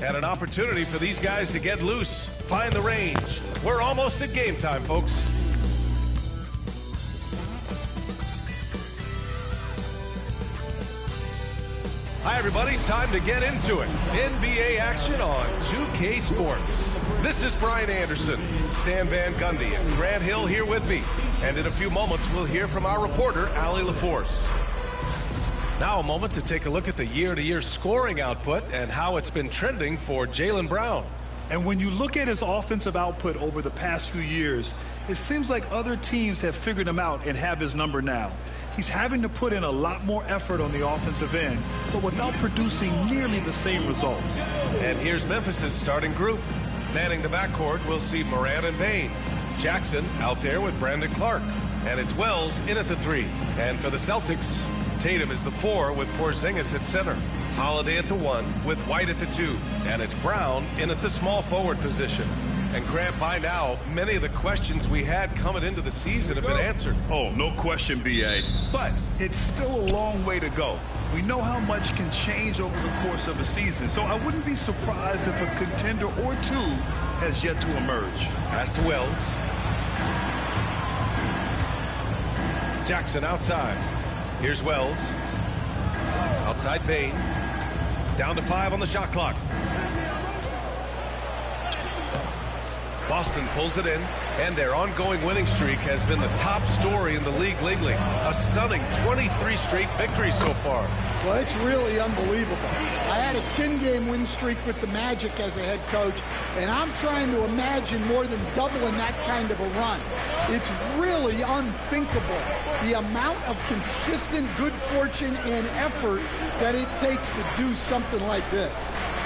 And an opportunity for these guys to get loose, find the range. We're almost at game time, folks. Hi, everybody. Time to get into it. NBA action on 2K Sports. This is Brian Anderson, Stan Van Gundy, and Grant Hill here with me. And in a few moments, we'll hear from our reporter, Allie LaForce. Now a moment to take a look at the year-to-year scoring output and how it's been trending for Jaylen Brown. And when you look at his offensive output over the past few years, it seems like other teams have figured him out and have his number now. He's having to put in a lot more effort on the offensive end, but without producing nearly the same results. And here's Memphis's starting group. Manning the backcourt, we'll see Morant and Payne. Jackson out there with Brandon Clark. And it's Wells in at the 3. And for the Celtics, Tatum is the 4 with Porzingis at center. Holiday at the 1 with White at the 2. And it's Brown in at the small forward position. And Grant, by now, many of the questions we had coming into the season have been answered. Oh, no question, B.A. But it's still a long way to go. We know how much can change over the course of a season, so I wouldn't be surprised if a contender or two has yet to emerge. Pass to Wells. Jackson outside. Here's Wells. Outside Payne. Down to 5 on the shot clock. Boston pulls it in, and their ongoing winning streak has been the top story in the league lately. A stunning 23 straight victories so far. Well, it's really unbelievable. I had a 10-game win streak with the Magic as a head coach, and I'm trying to imagine more than doubling that kind of a run. It's really unthinkable, the amount of consistent good fortune and effort that it takes to do something like this.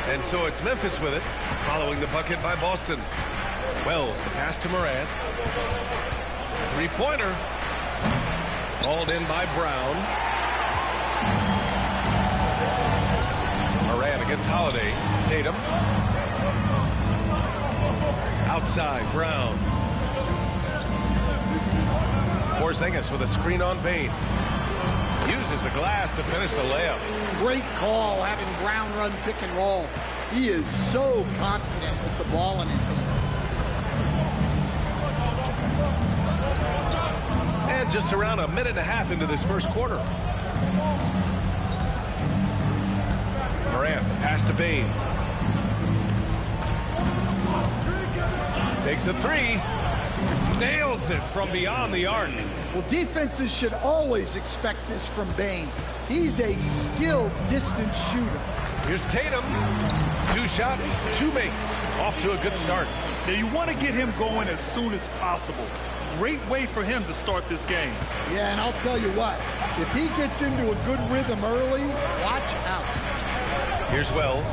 And so it's Memphis with it, following the bucket by Boston. Wells, the pass to Morant. Three-pointer. Hauled in by Brown. Morant against Holiday. Tatum. Outside, Brown. Porzingis with a screen on Payne. Uses the glass to finish the layup. Great call having Brown run pick and roll. He is so confident with the ball in his hands. And just around a minute and a half into this first quarter. Morant, the pass to Payne. Takes a 3. Nails it from beyond the arc. Well, defenses should always expect this from Bane. He's a skilled distance shooter. Here's Tatum. 2 shots, 2 makes. Off to a good start. Now, you want to get him going as soon as possible. Great way for him to start this game. Yeah, and I'll tell you what, if he gets into a good rhythm early, watch out. Here's Wells.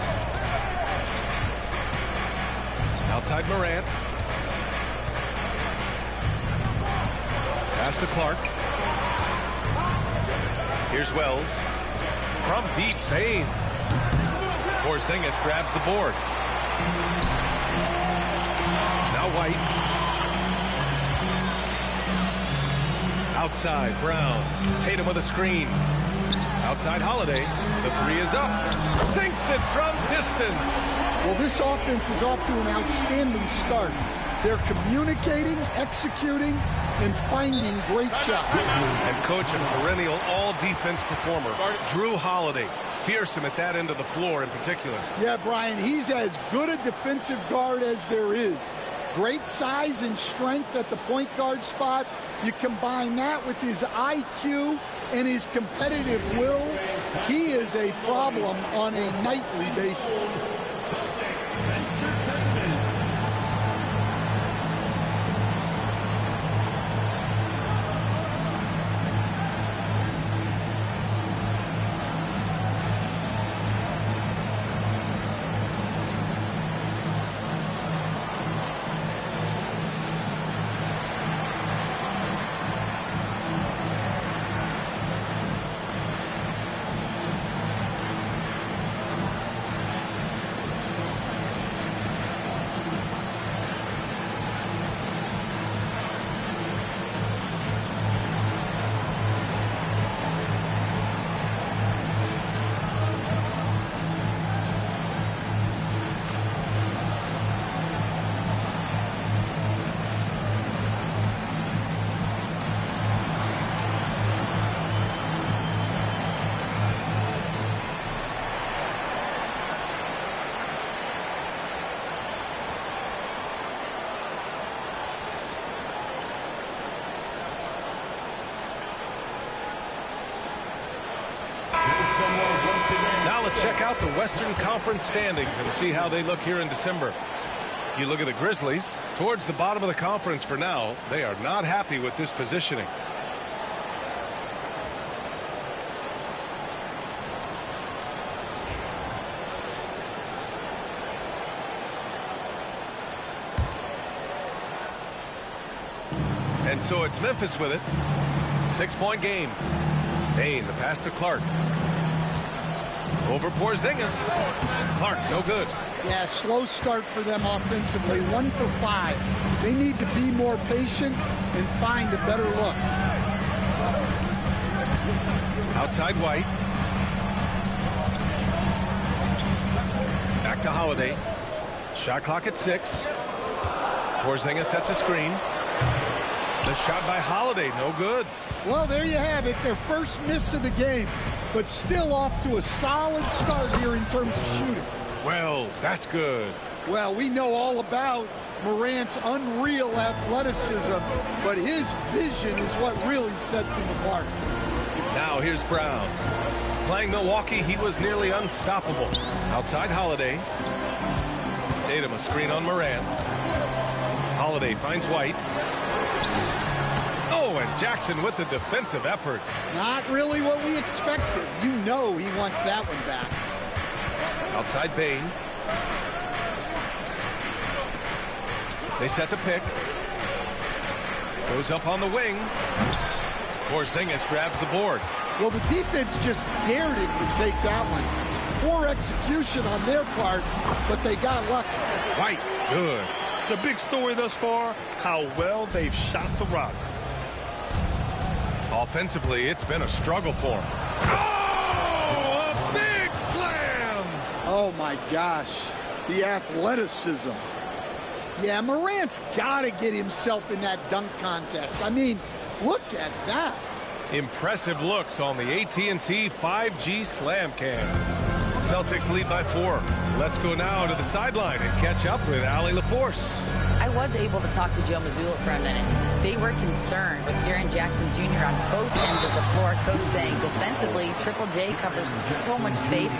Outside Morant. Pass to Clark. Here's Wells. From deep, Payne. Porzingis grabs the board. Now White. Outside, Brown. Tatum with a screen. Outside Holiday. The 3 is up. Sinks it from distance. Well, this offense is off to an outstanding start. They're communicating, executing, and finding great shots. And coach, a perennial all-defense performer, Drew Holiday. Fearsome at that end of the floor in particular. Yeah, Brian, he's as good a defensive guard as there is. Great size and strength at the point guard spot. You combine that with his IQ and his competitive will, he is a problem on a nightly basis. Let's check out the Western Conference standings and see how they look here in December. You look at the Grizzlies, towards the bottom of the conference for now. They are not happy with this positioning. And so it's Memphis with it. 6-point game. Bane, the pass to Clark. Over Porzingis. Clark, no good. Yeah, slow start for them offensively. 1 for 5. They need to be more patient and find a better look. Outside White. Back to Holiday. Shot clock at 6. Porzingis sets a screen. The shot by Holiday, no good. Well, there you have it. Their first miss of the game, but still off to a solid start here in terms of shooting. Wells, that's good. Well, we know all about Morant's unreal athleticism, but his vision is what really sets him apart. Now here's Brown. Playing Milwaukee, he was nearly unstoppable. Outside Holiday. Tatum a screen on Morant. Holiday finds White. Oh, and Jackson with the defensive effort. Not really what we expected. You know he wants that one back. Outside Bane. They set the pick. Goes up on the wing. Porzingis grabs the board. Well, the defense just dared him to take that one. Poor execution on their part, but they got lucky. White, good. The big story thus far, how well they've shot the rock. Offensively, it's been a struggle for him. Oh, a big slam! Oh, my gosh. The athleticism. Yeah, Morant's got to get himself in that dunk contest. I mean, look at that. Impressive looks on the AT&T 5G Slam Cam. Celtics lead by 4. Let's go now to the sideline and catch up with Allie LaForce. I was able to talk to Joe Mazzulla for a minute. They were concerned with Jaren Jackson Jr. on both ends of the floor. Coach saying defensively, Triple J covers so much space.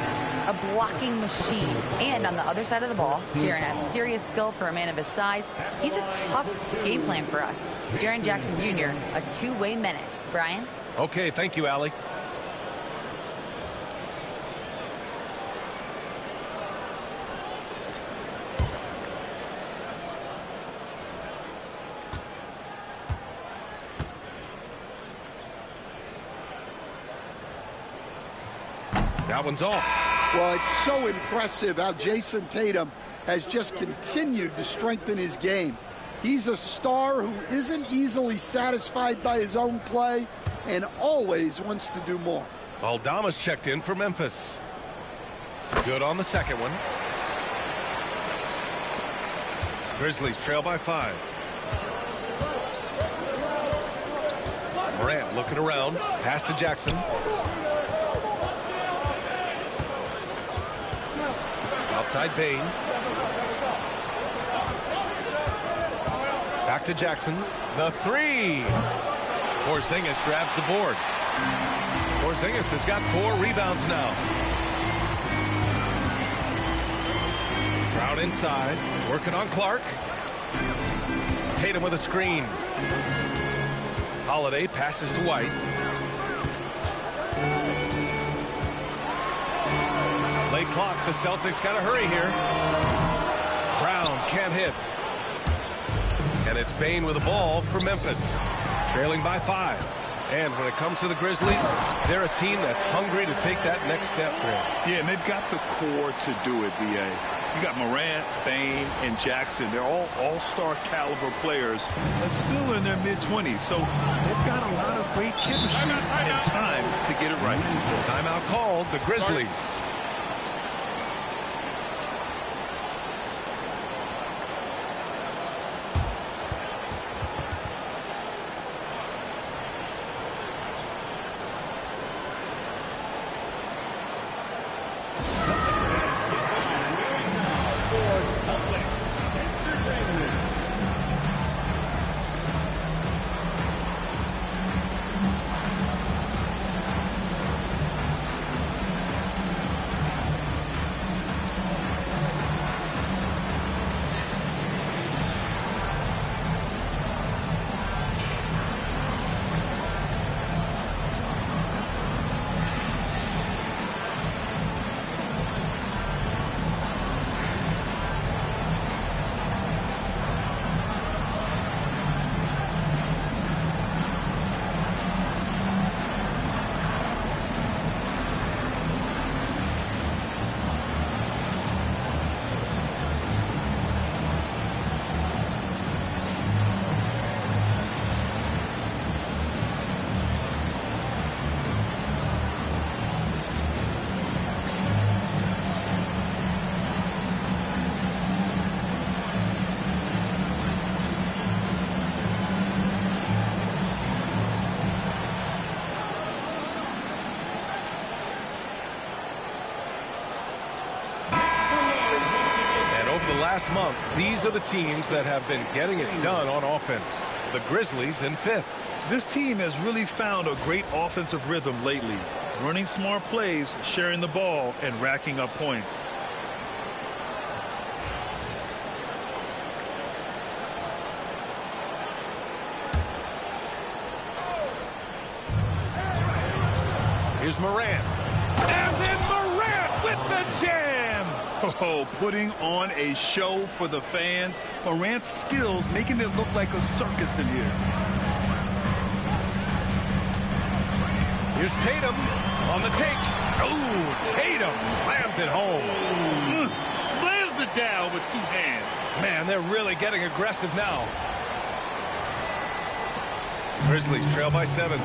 A blocking machine. And on the other side of the ball, Jaren has serious skill for a man of his size. He's a tough game plan for us. Jaren Jackson Jr., a two-way menace. Brian? Okay, thank you, Allie. That one's off. Well, it's so impressive how Jason Tatum has just continued to strengthen his game. He's a star who isn't easily satisfied by his own play and always wants to do more. Aldama's checked in for Memphis. Good on the second one. Grizzlies trail by 5. Morant looking around. Pass to Jackson. Outside Bane. Back to Jackson. The 3. Porzingis grabs the board. Porzingis has got 4 rebounds now. Brown inside. Working on Clark. Tatum with a screen. Holiday passes to White. Late clock, the Celtics got to hurry here. Brown can't hit. And it's Bane with the ball for Memphis. Trailing by 5. And when it comes to the Grizzlies, they're a team that's hungry to take that next step, Grant. Yeah, and they've got the core to do it, B.A. You got Morant, Bane, and Jackson. They're all all-star caliber players and still in their mid-20s. So they've got a lot of great chemistry and time to get it right. Timeout called, the Grizzlies. last month, these are the teams that have been getting it done on offense. The Grizzlies in 5th. This team has really found a great offensive rhythm lately, running smart plays, sharing the ball, and racking up points. Here's Morant. And then Morant with the jam! Oh, putting on a show for the fans. Morant's skills making it look like a circus in here. Here's Tatum on the take. Oh, Tatum slams it home. Slams it down with 2 hands. Man, they're really getting aggressive now. Grizzlies trail by 7.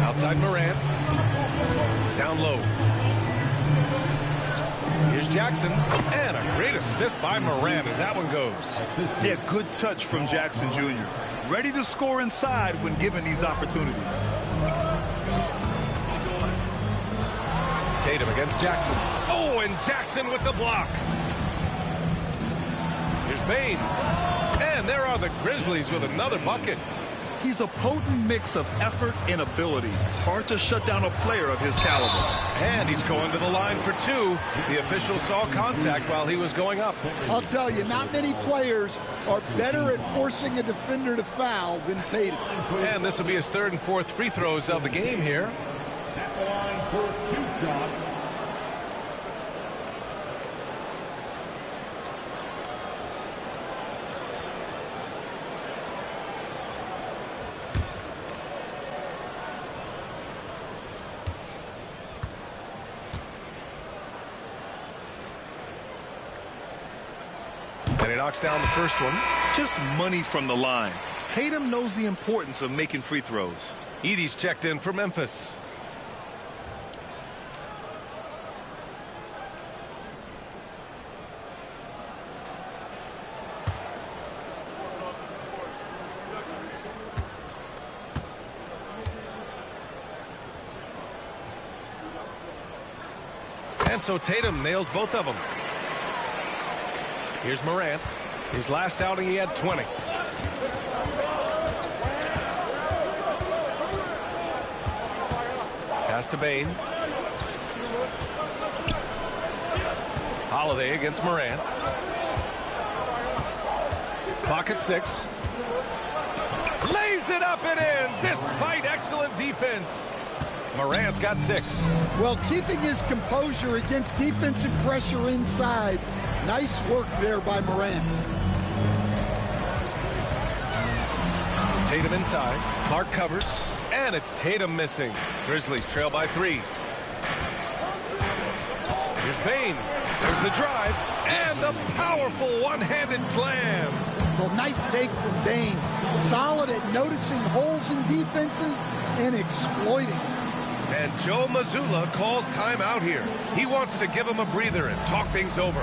Outside Morant. Down low. Here's Jackson. And a great assist by Morant as that one goes. Yeah, good touch from Jackson Jr. Ready to score inside when given these opportunities. Tatum against Jackson. Oh, and Jackson with the block. Here's Bane. And there are the Grizzlies with another bucket. He's a potent mix of effort and ability. Hard to shut down a player of his caliber. And he's going to the line for 2. The official saw contact while he was going up. I'll tell you, not many players are better at forcing a defender to foul than Tatum. And this will be his 3rd and 4th free throws of the game here. At the line for 2 shots. And he knocks down the first one. Just money from the line. Tatum knows the importance of making free throws. Edey's checked in for Memphis. And so Tatum nails both of them. Here's Morant. His last outing, he had 20. Pass to Bane. Holiday against Morant. Clock at 6. Lays it up and in despite excellent defense. Morant's got 6. Well, keeping his composure against defensive pressure inside. Nice work there by Morant. Tatum inside. Clark covers. And it's Tatum missing. Grizzlies trail by 3. Here's Bane. There's the drive. And the powerful one-handed slam. Well, nice take from Bane. Solid at noticing holes in defenses and exploiting. And Joe Mazzulla calls timeout here. He wants to give him a breather and talk things over.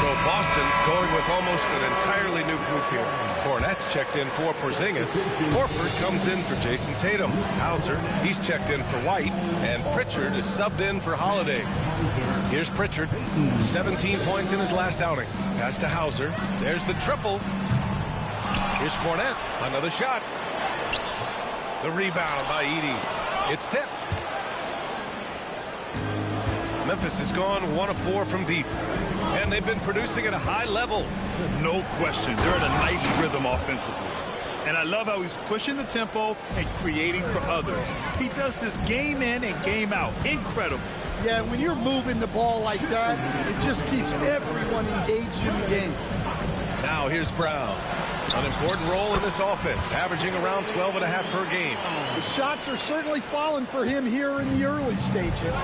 So Boston going with almost an entirely new group here. Cornette's checked in for Porzingis. Horford comes in for Jason Tatum. Hauser, he's checked in for White. And Pritchard is subbed in for Holiday. Here's Pritchard. 17 points in his last outing. Pass to Hauser. There's the triple. Here's Cornette. Another shot. The rebound by Edey. It's tipped. Memphis has gone 1 of 4 from deep. And they've been producing at a high level. No question. They're in a nice rhythm offensively. And I love how he's pushing the tempo and creating for others. He does this game in and game out. Incredible. Yeah, when you're moving the ball like that, it just keeps everyone engaged in the game. Now here's Brown. An important role in this offense, averaging around 12.5 per game. The shots are certainly falling for him here in the early stages.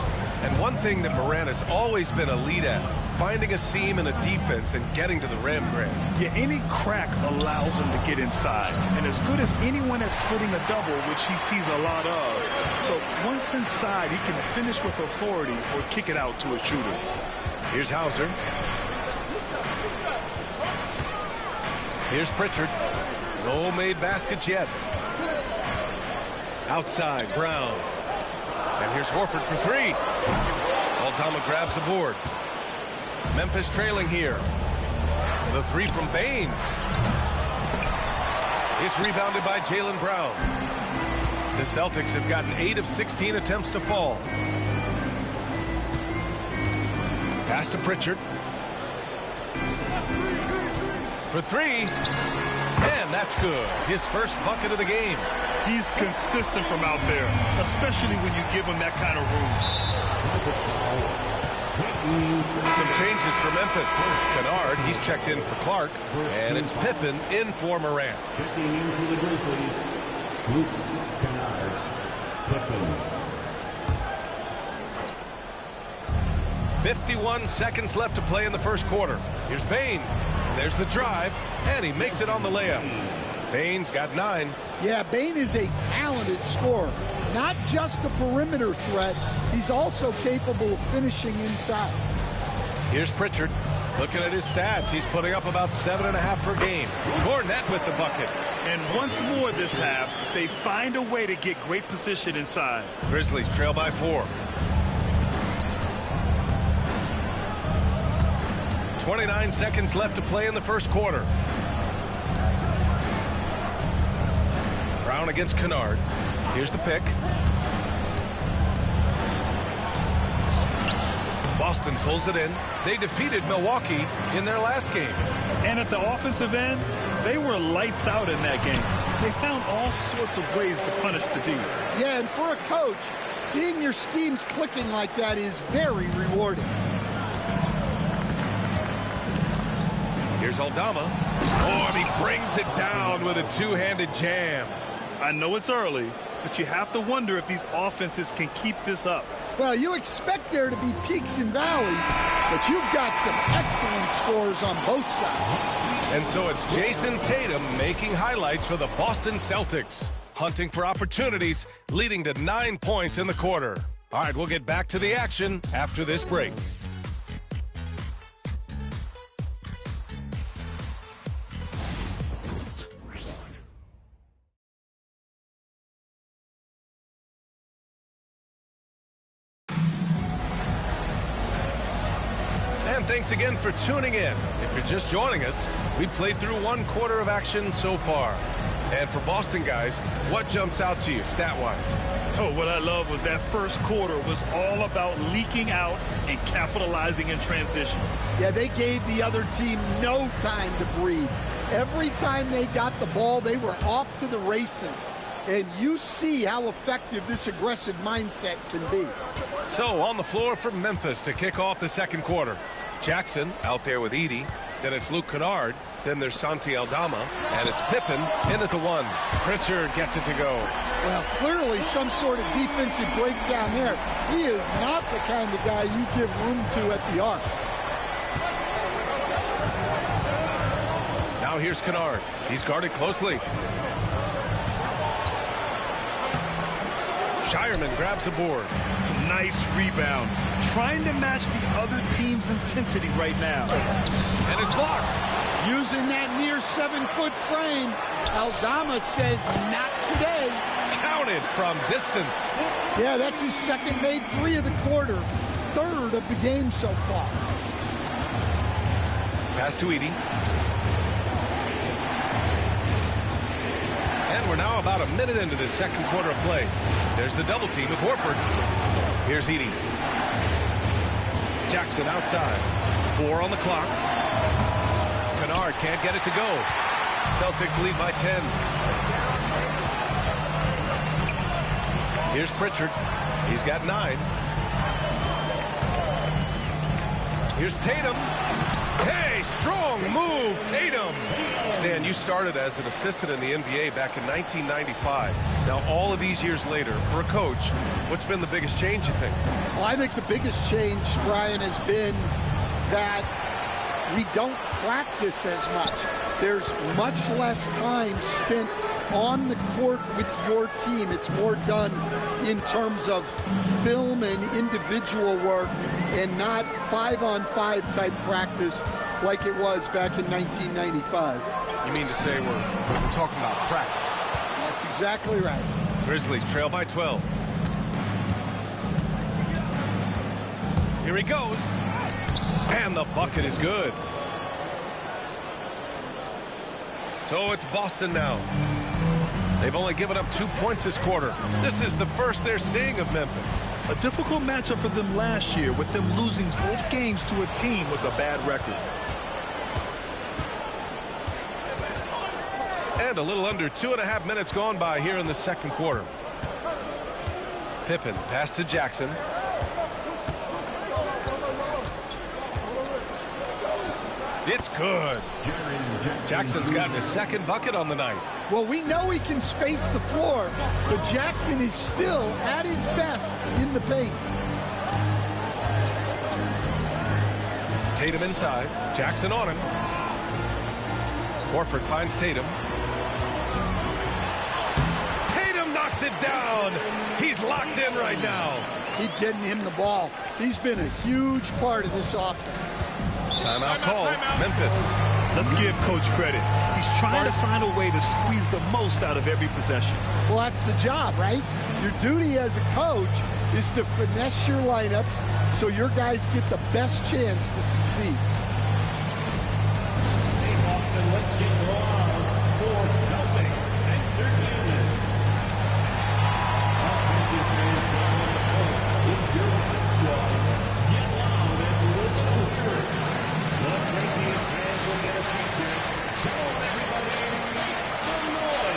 And one thing that Morant has always been a lead at, finding a seam in a defense and getting to the rim, Grant. Yeah, any crack allows him to get inside. And as good as anyone at splitting a double, which he sees a lot of. So once inside, he can finish with authority or kick it out to a shooter. Here's Hauser. Here's Pritchard. No made baskets yet. Outside, Brown. And here's Horford for three. Aldama grabs the board. Memphis trailing here. The three from Bane. It's rebounded by Jaylen Brown. The Celtics have gotten 8 of 16 attempts to fall. Pass to Pritchard. For three. And that's good. His first bucket of the game. He's consistent from out there, especially when you give him that kind of room. Some changes for Memphis. Kennard, he's checked in for Clark. And it's Pippen in for Morant. Checking in for the Grizzlies, Luke Kennard. Pippen. 51 seconds left to play in the first quarter. Here's Bane. And there's the drive. And he makes it on the layup. Bane's got 9. Yeah, Bane is a talented scorer. Not just a perimeter threat, he's also capable of finishing inside. Here's Pritchard. Looking at his stats, he's putting up about 7.5 per game. Cornette with the bucket. And once more this half, they find a way to get great position inside. Grizzlies trail by 4. 29 seconds left to play in the first quarter. Brown against Kennard. Here's the pick. Boston pulls it in. They defeated Milwaukee in their last game. And at the offensive end, they were lights out in that game. They found all sorts of ways to punish the D. Yeah, and for a coach, seeing your schemes clicking like that is very rewarding. Here's Aldama. Oh, and he brings it down with a two-handed jam. I know it's early, but you have to wonder if these offenses can keep this up. Well, you expect there to be peaks and valleys, but you've got some excellent scores on both sides. And so it's Jason Tatum making highlights for the Boston Celtics, hunting for opportunities, leading to 9 points in the quarter. All right, we'll get back to the action after this break. Thanks again for tuning in. If you're just joining us, we've played through 1 quarter of action so far. And for Boston guys, what jumps out to you stat-wise? Oh, what I love was that first quarter was all about leaking out and capitalizing in transition. Yeah, they gave the other team no time to breathe. Every time they got the ball, they were off to the races. And you see how effective this aggressive mindset can be. So on the floor for Memphis to kick off the second quarter. Jackson out there with Edey. Then it's Luke Kennard. Then there's Santi Aldama. And it's Pippen in at the 1. Pritchard gets it to go. Well, clearly some sort of defensive breakdown there. He is not the kind of guy you give room to at the arc. Now here's Kennard. He's guarded closely. Shireman grabs the board. Nice rebound. Trying to match the other team's intensity right now. And it's blocked. Using that near 7-foot frame, Aldama says, not today. Counted from distance. Yeah, that's his second made 3 of the quarter. 3rd of the game so far. Pass to Edey. And we're now about a minute into the second quarter of play. There's the double team with Horford. Here's Edey. Jackson outside. 4 on the clock. Kennard can't get it to go. Celtics lead by 10. Here's Pritchard. He's got 9. Here's Tatum. Hey, strong move, Tatum. Stan, you started as an assistant in the NBA back in 1995. Now, all of these years later, for a coach, what's been the biggest change, you think? Well, I think the biggest change, Brian, has been that we don't practice as much. There's much less time spent on the court with your team. It's more done in terms of film and individual work and not 5-on-5 type practice like it was back in 1995. You mean to say we're talking about practice? That's exactly right. Grizzlies trail by 12. Here he goes. And the bucket is good. So it's Boston now. They've only given up 2 points this quarter. This is the first they're seeing of Memphis. A difficult matchup for them last year, with them losing both games to a team with a bad record. And a little under 2.5 minutes gone by here in the second quarter. Pippen pass to Jackson. It's good. Jackson's gotten his second bucket on the night. Well, we know he can space the floor, but Jackson is still at his best in the paint. Tatum inside. Jackson on him. Horford finds Tatum. Tatum knocks it down. He's locked in right now. Keep getting him the ball. He's been a huge part of this offense. Timeout call. Memphis. Let's give Coach credit. He's trying to find a way to squeeze the most out of every possession. Well, that's the job, right? Your duty as a coach is to finesse your lineups so your guys get the best chance to succeed. Hey, Boston, let's get going for Celtics and their unit. Offensive fans down on the court. It's your squad. Get loud and let's go first. The Corinthians fans will get a feature. Come on, everybody, make some noise.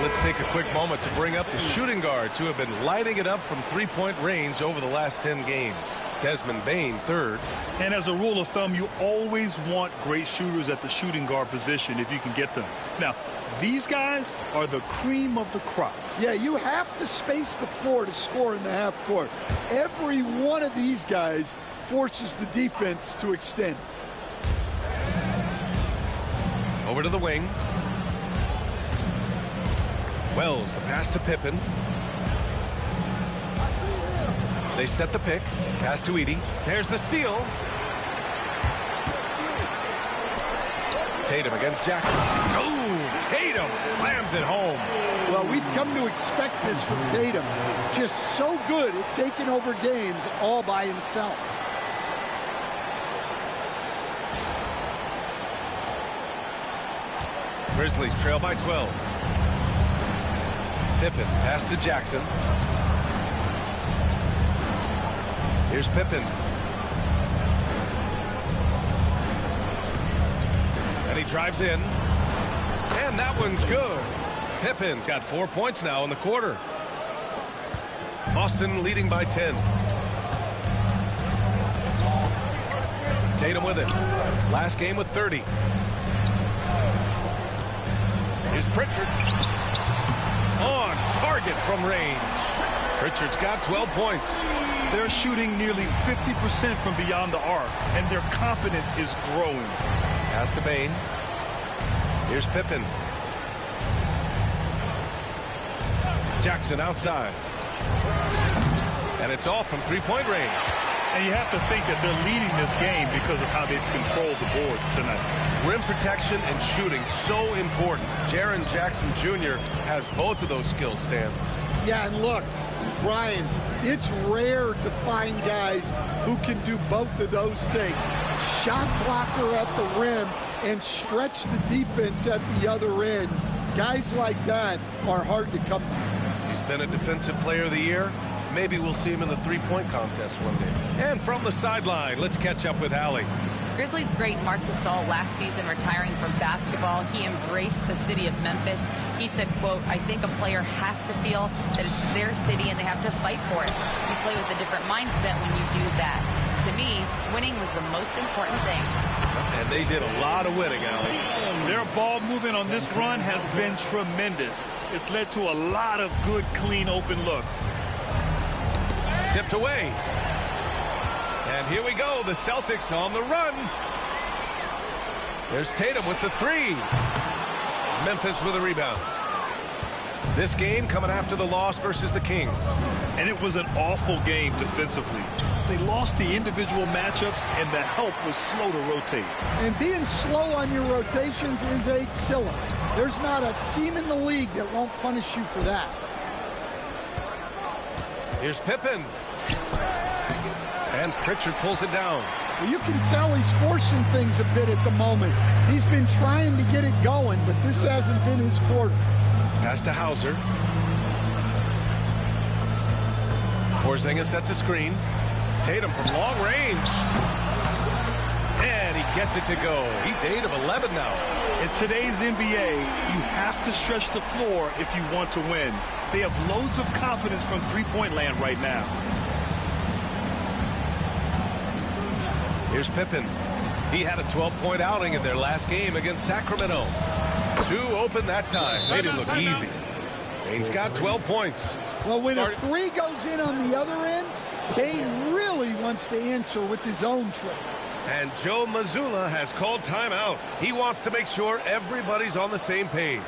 Let's take a quick moment to bring up the shooting guards who have been lighting it up from three-point range over the last 10 games. Desmond Bane, third. And as a rule of thumb, you always want great shooters at the shooting guard position if you can get them. Now, these guys are the cream of the crop. Yeah, you have to space the floor to score in the half court. Every one of these guys forces the defense to extend. Over to the wing. Wells, the pass to Pippen. They set the pick. Pass to Edey. There's the steal. Tatum against Jackson. Oh, Tatum slams it home. Well, we've come to expect this from Tatum. Just so good at taking over games all by himself. Grizzlies trail by 12. Pippen, pass to Jackson. Here's Pippen. And he drives in. And that one's good. Pippen's got 4 points now in the quarter. Boston leading by 10. Tatum with it. Last game with 30. Here's Pritchard. On target from range. Pritchard's got 12 points. They're shooting nearly 50% from beyond the arc, and their confidence is growing. Pass to Bane. Here's Pippen. Jackson outside. And it's off from three-point range. And you have to think that they're leading this game because of how they've controlled the boards tonight. Rim protection and shooting, so important. Jaren Jackson Jr. has both of those skills, Stan. Yeah, and look, Brian, it's rare to find guys who can do both of those things. Shot blocker at the rim and stretch the defense at the other end. Guys like that are hard to come by. He's been a Defensive Player of the Year. maybe we'll see him in the three-point contest one day. And from the sideline, let's catch up with Allie. Grizzlies great Marc Gasol last season retiring from basketball. He embraced the city of Memphis. He said, quote, "I think a player has to feel that it's their city and they have to fight for it. You play with a different mindset when you do that. To me, winning was the most important thing." And they did a lot of winning, Allie. Their ball movement on this run has been tremendous. It's led to a lot of good, clean, open looks. Tipped away. And here we go, the Celtics on the run. There's Tatum with the three. Memphis with a rebound. This game coming after the loss versus the Kings. And it was an awful game defensively. They lost the individual matchups, and the help was slow to rotate. And being slow on your rotations is a killer. There's not a team in the league that won't punish you for that. Here's Pippen. And Pritchard pulls it down. Well, you can tell he's forcing things a bit at the moment. He's been trying to get it going, but this hasn't been his quarter. Pass to Hauser. Porzingis sets a screen. Tatum from long range. And he gets it to go. He's 8 of 11 now. In today's NBA, you have to stretch the floor if you want to win. They have loads of confidence from three-point land right now. Here's Pippen. He had a 12-point outing in their last game against Sacramento. 2 open that time. Made it look easy. Bane's got 12 points. Well, when a three goes in on the other end, Bane really wants to answer with his own trick. And Joe Mazzulla has called timeout. He wants to make sure everybody's on the same page.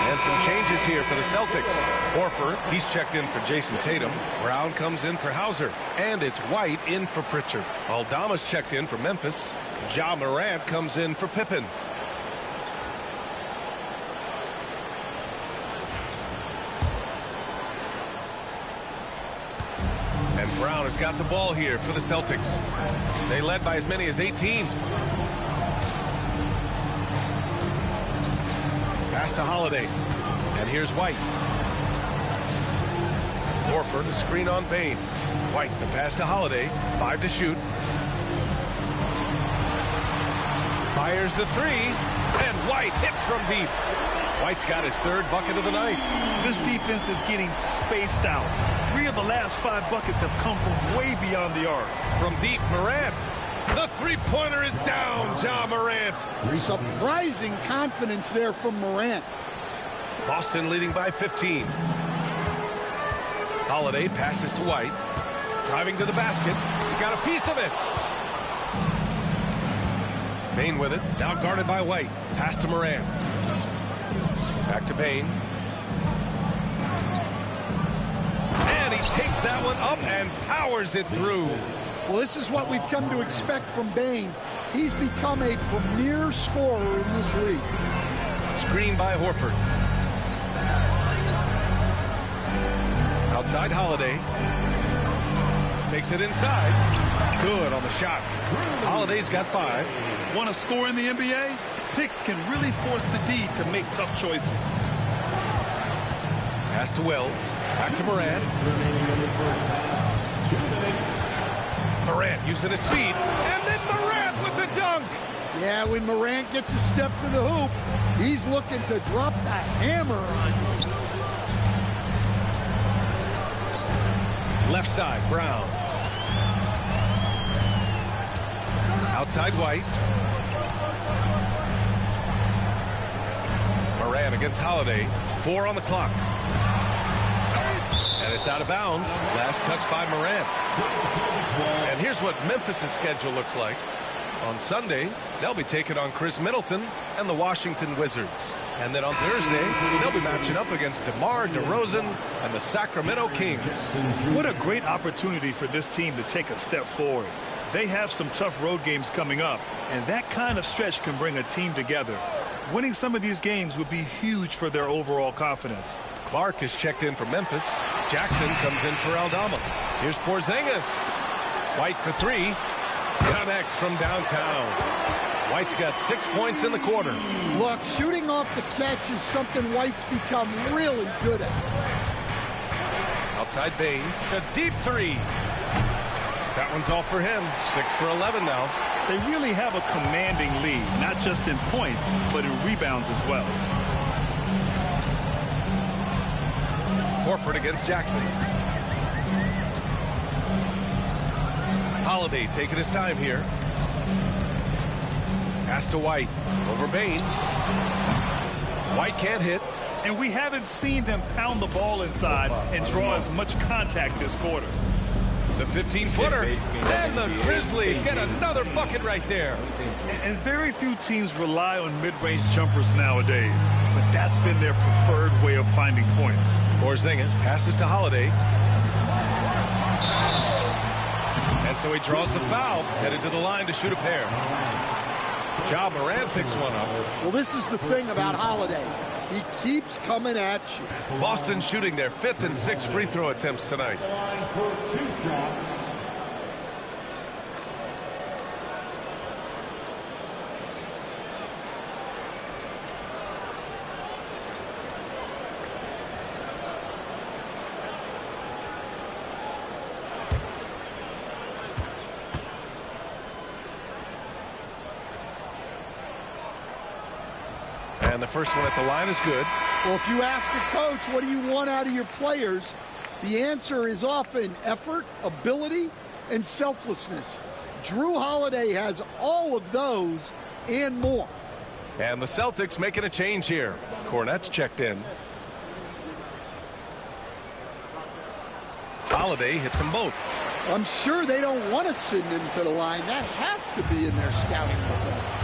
And some changes here for the Celtics. Horford, he's checked in for Jason Tatum. Brown comes in for Hauser. And it's White in for Pritchard. Aldama's checked in for Memphis. Ja Morant comes in for Pippen. And Brown has got the ball here for the Celtics. They led by as many as 18. Pass to Holiday. And here's White. Horford, a screen on Bane. White, the pass to Holiday. 5 to shoot. Fires the three. And White hits from deep. White's got his 3rd bucket of the night. This defense is getting spaced out. 3 of the last 5 buckets have come from way beyond the arc. From deep, Morant. The three-pointer is down, Ja Morant. Surprising confidence there from Morant. Boston leading by 15. Holiday passes to White. Driving to the basket. He got a piece of it. Bane with it. Now guarded by White. Pass to Morant. Back to Bane. And he takes that one up and powers it through. Well, this is what we've come to expect from Bane. He's become a premier scorer in this league. Screen by Horford. Outside Holiday. Takes it inside. Good on the shot. Holiday's got 5. Want to score in the NBA? picks can really force the D to make tough choices. Pass to Wells. Back to Morant. Morant using his speed. And then Morant with the dunk. Yeah, when Morant gets a step to the hoop, he's looking to drop the hammer on you. Left side, Brown. Outside White. Morant against Holiday. 4 on the clock. And it's out of bounds. Last touch by Morant. And here's what Memphis' schedule looks like. On Sunday, they'll be taking on Chris Middleton and the Washington Wizards. And then on Thursday, they'll be matching up against DeMar DeRozan and the Sacramento Kings. What a great opportunity for this team to take a step forward. They have some tough road games coming up, and that kind of stretch can bring a team together. Winning some of these games would be huge for their overall confidence. Clark is checked in for Memphis. Jackson comes in for Aldama. Here's Porzingis. White for 3. Connects from downtown. White's got 6 points in the quarter. Look, shooting off the catch is something White's become really good at. Outside Bane. A deep 3. That one's all for him. 6 for 11 now. They really have a commanding lead, not just in points, but in rebounds as well. Horford against Jackson. Holiday taking his time here. Pass to White. Over Bane. White can't hit. And we haven't seen them pound the ball inside and draw as much contact this quarter. The 15-footer. And the Grizzlies get another bucket right there. And very few teams rely on mid-range jumpers nowadays, but that's been their preferred way of finding points. Porzingis passes to Holiday. And so he draws the foul, headed to the line to shoot a pair. Ja Morant picks one up. Well, this is the thing about Holiday. He keeps coming at you. Boston shooting their 5th and 6th free throw attempts tonight. And the first one at the line is good. Well, if you ask a coach, what do you want out of your players? The answer is often effort, ability, and selflessness. Drew Holiday has all of those and more. And the Celtics making a change here. Cornette's checked in. Holiday hits them both. I'm sure they don't want to send him to the line. That has to be in their scouting report.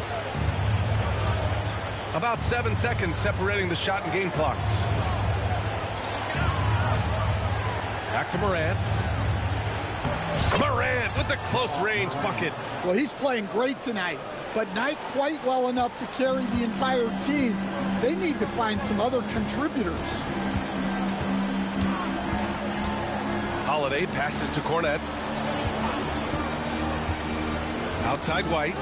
About 7 seconds separating the shot and game clocks. Back to Morant. Morant with the close range bucket. Well, he's playing great tonight, but not quite well enough to carry the entire team. They need to find some other contributors. Holiday passes to Cornette. Outside White.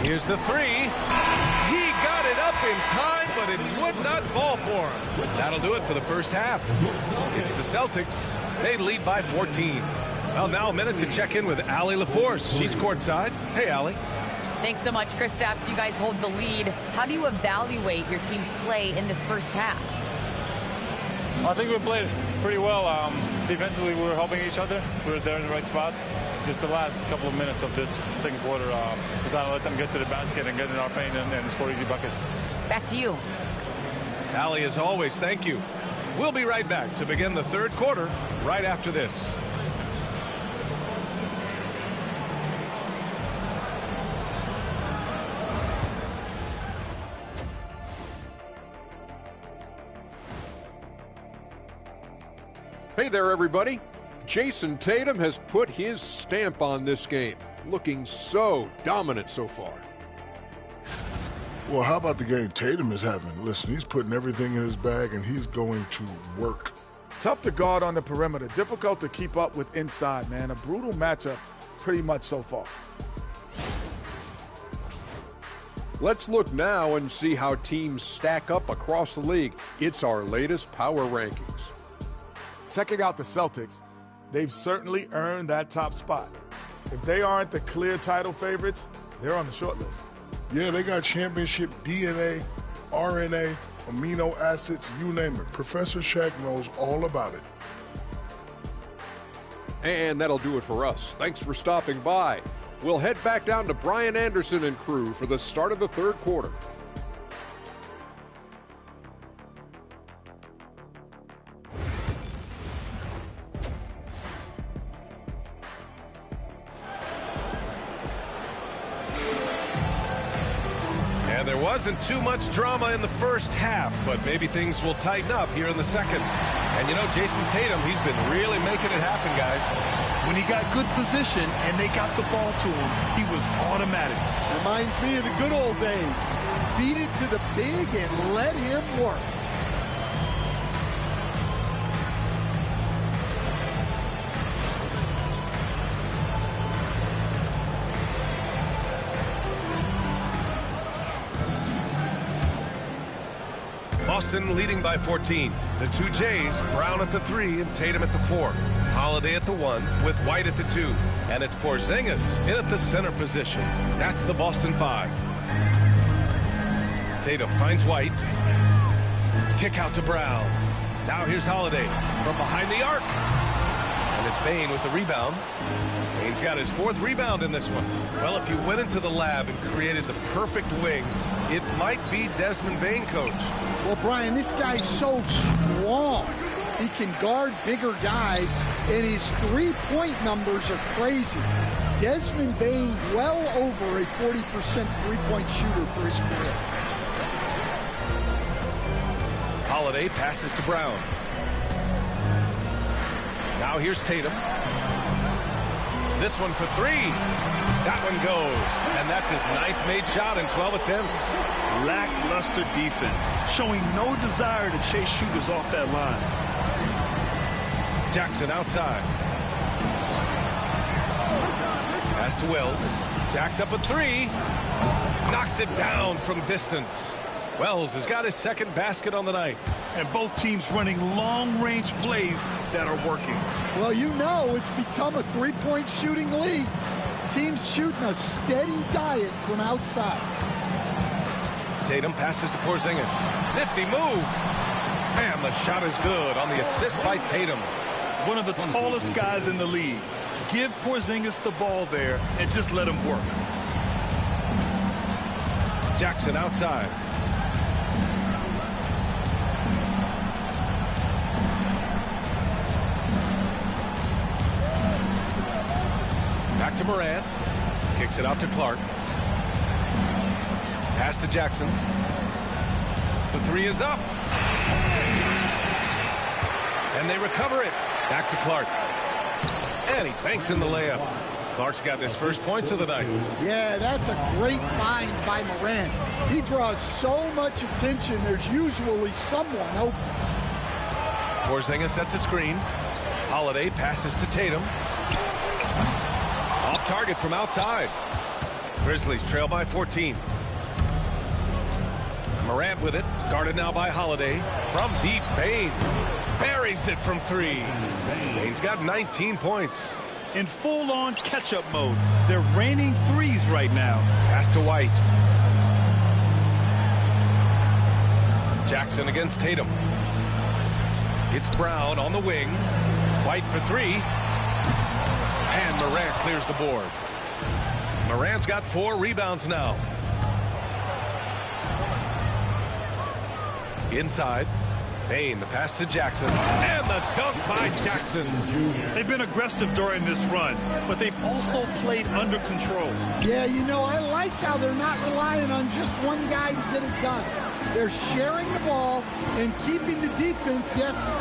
Here's the 3. He got it up in time, but it would not fall for him. That'll do it for the first half. It's the Celtics. They lead by 14. Well, now a minute to check in with Allie LaForce. She's courtside. Hey, Allie. Thanks so much, Chris Stapps. You guys hold the lead. How do you evaluate your team's play in this first half? I think we played pretty well. Defensively, we were helping each other. We were there in the right spots. Just the last couple of minutes of this second quarter, we kind of let them get to the basket and get in our paint and score easy buckets. Back to you. Allie, as always, thank you. We'll be right back to begin the third quarter right after this. Hey there, everybody. Jason Tatum has put his stamp on this game, looking so dominant so far. Well, how about the game Tatum is having? Listen, he's putting everything in his bag, and he's going to work. Tough to guard on the perimeter. Difficult to keep up with inside, man. A brutal matchup pretty much so far. Let's look now and see how teams stack up across the league. It's our latest power rankings. Checking out the Celtics, they've certainly earned that top spot. If they aren't the clear title favorites, they're on the short list. Yeah, they got championship DNA, RNA, amino acids, you name it. Professor Shaq knows all about it. And that'll do it for us. Thanks for stopping by. We'll head back down to Brian Anderson and crew for the start of the third quarter. And there wasn't too much drama in the first half, but maybe things will tighten up here in the second. And you know, Jason Tatum, he's been really making it happen, guys. When he got good position and they got the ball to him, he was automatic. Reminds me of the good old days. Feed it to the big and let him work. Boston leading by 14. The two Jays, Brown at the 3 and Tatum at the 4. Holiday at the 1 with White at the 2. And it's Porzingis in at the center position. That's the Boston 5. Tatum finds White. Kick out to Brown. Now here's Holiday from behind the arc. And it's Bane with the rebound. Bane's got his 4th rebound in this one. Well, if you went into the lab and created the perfect wing, it might be Desmond Bane, coach. Well, Brian, this guy's so strong. He can guard bigger guys, and his three-point numbers are crazy. Desmond Bane well over a 40% three-point shooter for his career. Holiday passes to Brown. Now here's Tatum. This one for 3. That one goes. And that's his 9th made shot in 12 attempts. Lackluster defense, showing no desire to chase shooters off that line. Jackson outside. Pass to Wells. Jacks up a 3. Knocks it down from distance. Wells has got his 2nd basket on the night. And both teams running long-range plays that are working. Well, you know it's become a three-point shooting league. Teams shooting a steady diet from outside. Tatum passes to Porzingis. Nifty move. And the shot is good on the assist by Tatum. One of the tallest guys in the league. Give Porzingis the ball there and just let him work. Jackson outside. Back to Morant. Kicks it out to Clark. Pass to Jackson. The 3 is up. And they recover it. Back to Clark. And he banks in the layup. Clark's got his first points of the night. Yeah, that's a great find by Morant. He draws so much attention, there's usually someone open. Porzingis sets a screen. Holiday passes to Tatum. Off target from outside. Grizzlies trail by 14. Morant with it. Guarded now by Holiday. From deep, Bane buries it from 3. Bane's got 19 points. In full-on catch-up mode. They're raining threes right now. Pass to White. Jackson against Tatum. It's Brown on the wing. White for 3. And Morant clears the board. Morant's got 4 rebounds now. Inside. Bane, the pass to Jackson. And the dunk by Jackson. They've been aggressive during this run, but they've also played under control. Yeah, you know, I like how they're not relying on just one guy to get it done. They're sharing the ball and keeping the defense guessing.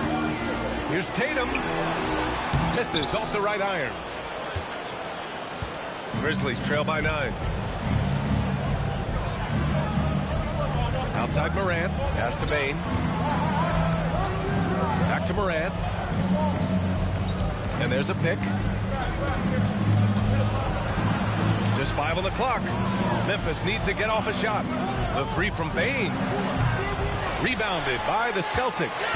Here's Tatum. Misses off the right iron. Grizzlies trail by 9. Outside Morant. Pass to Bane. Back to Morant. And there's a pick. Just 5 on the clock. Memphis needs to get off a shot. The three from Bane. Rebounded by the Celtics.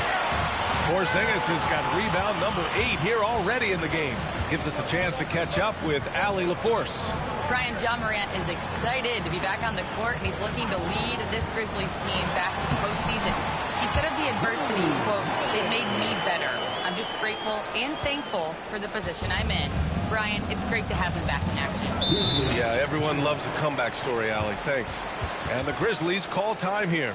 Porzingis has got rebound number 8 here already in the game. Gives us a chance to catch up with Allie LaForce. Brian, John Morant is excited to be back on the court, and he's looking to lead this Grizzlies team back to the postseason. He said of the adversity, quote, "It made me better. I'm just grateful and thankful for the position I'm in." Brian, it's great to have him back in action. Yeah, everyone loves a comeback story, Allie. Thanks. And the Grizzlies call time here.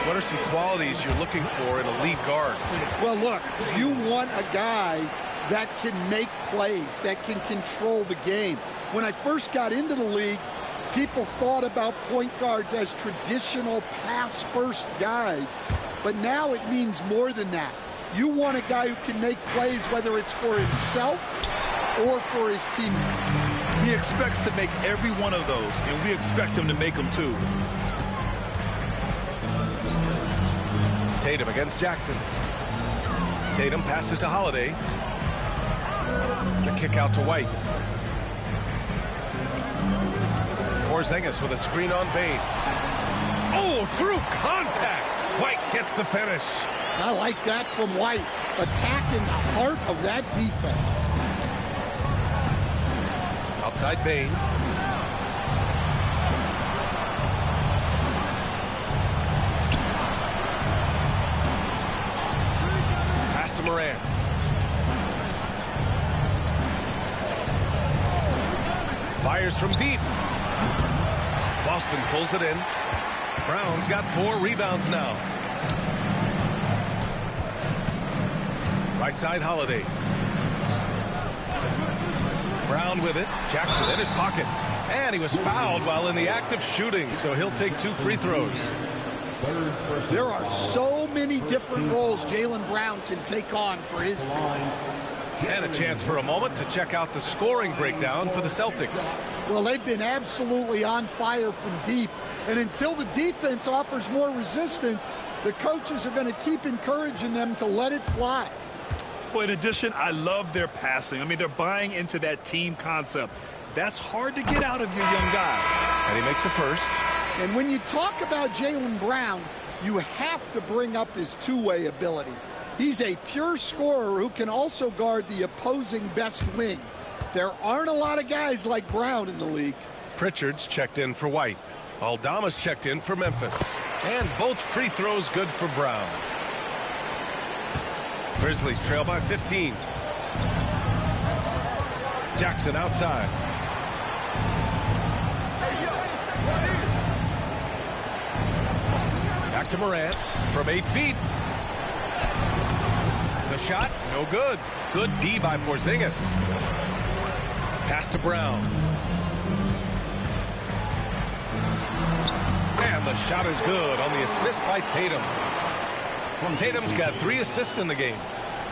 What are some qualities you're looking for in a lead guard? Well, look, you want a guy that can make plays, that can control the game. When I first got into the league, people thought about point guards as traditional pass-first guys, but now it means more than that. You want a guy who can make plays, whether it's for himself or for his teammates. He expects to make every one of those, and we expect him to make them too. Tatum against Jackson. Tatum passes to Holiday. The kick out to White. Porzingis with a screen on Bane. Oh, through contact. White gets the finish. I like that from White, attacking the heart of that defense. Outside Bane. To Morant. Fires from deep. Boston pulls it in. Brown's got 4 rebounds now. Right side Holiday. Brown with it. Jackson in his pocket. And he was fouled while in the act of shooting, so he'll take 2 free throws. There are so many different roles Jaylen Brown can take on for his team. And a chance for a moment to check out the scoring breakdown for the Celtics. Well, they've been absolutely on fire from deep. And until the defense offers more resistance, the coaches are going to keep encouraging them to let it fly. Well, in addition, I love their passing. I mean, they're buying into that team concept. That's hard to get out of your young guys. And he makes a first. And when you talk about Jaylen Brown, you have to bring up his two-way ability. He's a pure scorer who can also guard the opposing best wing. There aren't a lot of guys like Brown in the league. Pritchard's checked in for White. Aldama's checked in for Memphis. And both free throws good for Brown. Grizzlies trail by 15. Jackson outside. Back to Morant from 8 feet. The shot, no good. Good D by Porzingis. Pass to Brown. And the shot is good on the assist by Tatum. Tatum's got 3 assists in the game.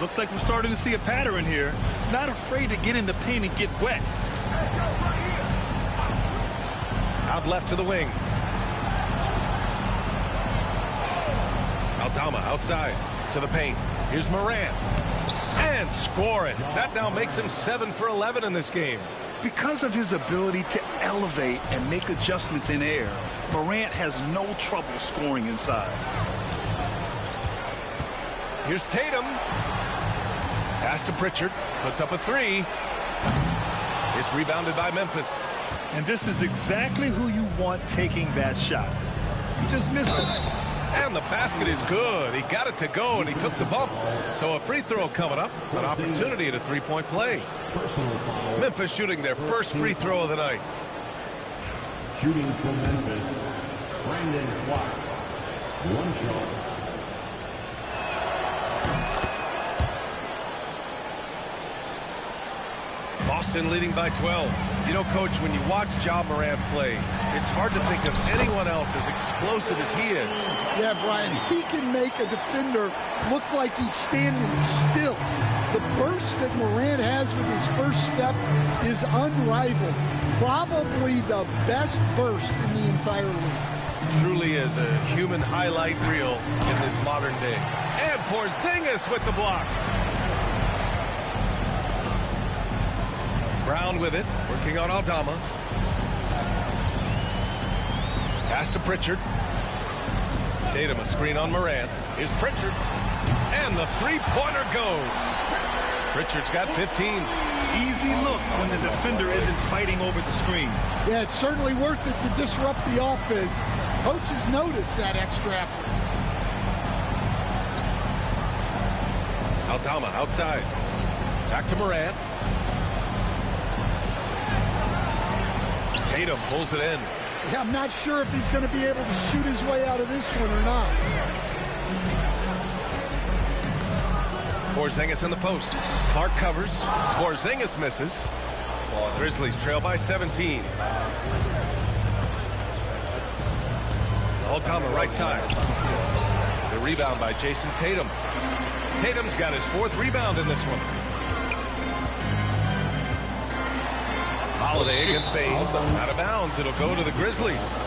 Looks like we're starting to see a pattern here. Not afraid to get in the paint and get wet. Out left to the wing. Aldama outside to the paint. Here's Morant. And scoring. That now makes him 7 for 11 in this game. Because of his ability to elevate and make adjustments in air, Morant has no trouble scoring inside. Here's Tatum. Pass to Pritchard. Puts up a three. It's rebounded by Memphis. And this is exactly who you want taking that shot. He just missed it. And the basket is good. He got it to go, and he took the bump. So a free throw coming up. An opportunity at a three-point play. Memphis shooting their first free throw of the night. Shooting for Memphis, Brandon Clark. One shot. Boston leading by 12. You know, Coach, when you watch Ja Morant play, it's hard to think of anyone else as explosive as he is. Yeah, Brian, he can make a defender look like he's standing still. The burst that Morant has with his first step is unrivaled. Probably the best burst in the entire league. Truly is a human highlight reel in this modern day. And Porzingis with the block. Brown with it, working on Aldama. Pass to Pritchard. Tatum a screen on Morant. Here's Pritchard. And the three-pointer goes. Pritchard's got 15. Easy look when the defender isn't fighting over the screen. Yeah, it's certainly worth it to disrupt the offense. Coaches notice that extra effort. Aldama outside. Back to Morant. Tatum pulls it in. Yeah, I'm not sure if he's going to be able to shoot his way out of this one or not. Porzingis in the post. Clark covers. Porzingis misses. Grizzlies trail by 17. Aldama right side. The rebound by Jason Tatum. Tatum's got his 4th rebound in this one. Holiday against Bane. Out of bounds. It'll go to the Grizzlies.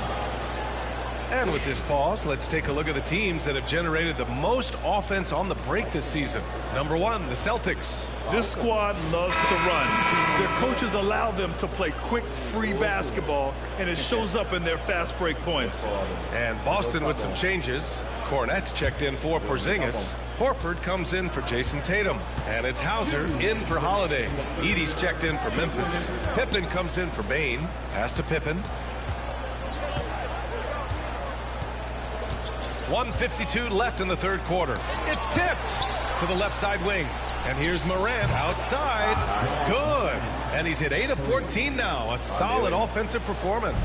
And with this pause, let's take a look at the teams that have generated the most offense on the break this season. Number 1, the Celtics. This squad loves to run. Their coaches allow them to play quick, free basketball, and it shows up in their fast break points. And Boston with some changes. Cornette checked in for Porzingis. Horford comes in for Jason Tatum. And it's Hauser in for Holiday. Edey's checked in for Memphis. Pippen comes in for Bane. Pass to Pippen. 1:52 left in the third quarter. It's tipped to the left side wing. And here's Morant outside. Good. And he's hit 8 of 14 now. A solid offensive performance.